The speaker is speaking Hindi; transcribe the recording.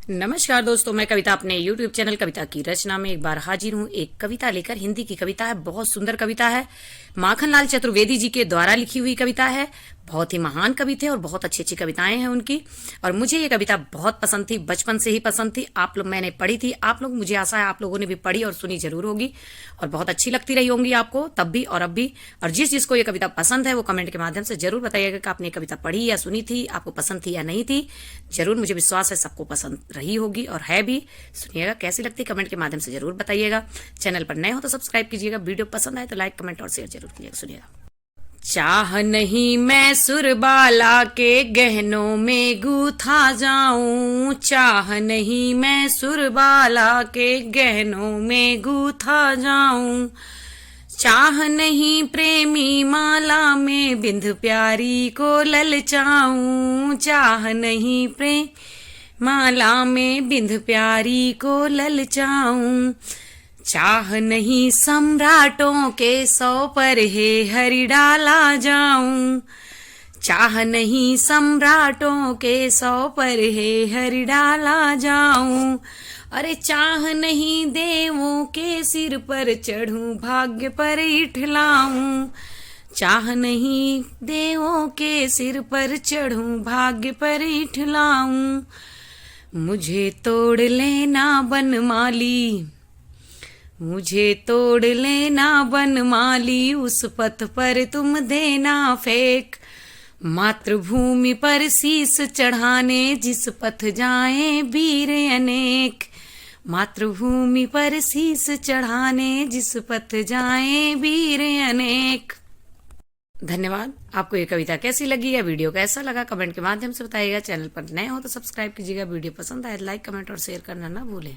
नमस्कार दोस्तों, मैं कविता अपने YouTube चैनल कविता की रचना में एक बार हाजिर हूँ। एक कविता लेकर, हिंदी की कविता है, बहुत सुंदर कविता है। माखनलाल चतुर्वेदी जी के द्वारा लिखी हुई कविता है। बहुत ही महान कवि थे और बहुत अच्छी अच्छी कविताएं हैं उनकी। और मुझे ये कविता बहुत पसंद थी, बचपन से ही पसंद थी। आप लोग, मैंने पढ़ी थी, आप लोग, मुझे आशा है आप लोगों ने भी पढ़ी और सुनी जरूर होगी और बहुत अच्छी लगती रही होंगी आपको तब भी और अब भी। और जिस जिसको ये कविता पसंद है वो कमेंट के माध्यम से जरूर बताइएगा कि आपने ये कविता पढ़ी या सुनी थी, आपको पसंद थी या नहीं थी। जरूर, मुझे विश्वास है सबको पसंद रही होगी और है भी। सुनिएगा कैसी लगती, कमेंट के माध्यम से जरूर बताइएगा। चैनल पर नए हो तो सब्सक्राइब कीजिएगा, वीडियो पसंद आए तो लाइक, कमेंट और शेयर जरूर कीजिएगा। सुनिएगा। चाह नहीं मैं सुरबाला के गहनों में गूथा जाऊं, चाह नहीं मैं सुरबाला के गहनों में गूथा जाऊं, चाह नहीं प्रेमी माला में बिंद प्यारी को ललचाऊं, चाह नहीं प्रेम माला में बिंद प्यारी को ललचाऊं, चाह नहीं सम्राटों के सौ पर हे हरि डाला जाऊं, चाह नहीं सम्राटों के सौ पर हे हरि डाला जाऊं, अरे चाह नहीं देवों के सिर पर चढ़ूं भाग्य पर इठलाऊं, चाह नहीं देवों के सिर पर चढ़ूं भाग्य पर इठलाऊं, मुझे तोड़ लेना बनमाली, मुझे तोड़ लेना बनमाली, उस पथ पर तुम देना फेंक, मातृभूमि पर शीस चढ़ाने जिस पथ जाएं वीर अनेक, मातृभूमि पर शीस चढ़ाने जिस पथ जाएं वीर अनेक। धन्यवाद। आपको ये कविता कैसी लगी या वीडियो कैसा लगा कमेंट के माध्यम से बताइएगा। चैनल पर नए हो तो सब्सक्राइब कीजिएगा, वीडियो पसंद आए लाइक, कमेंट और शेयर करना ना भूलें।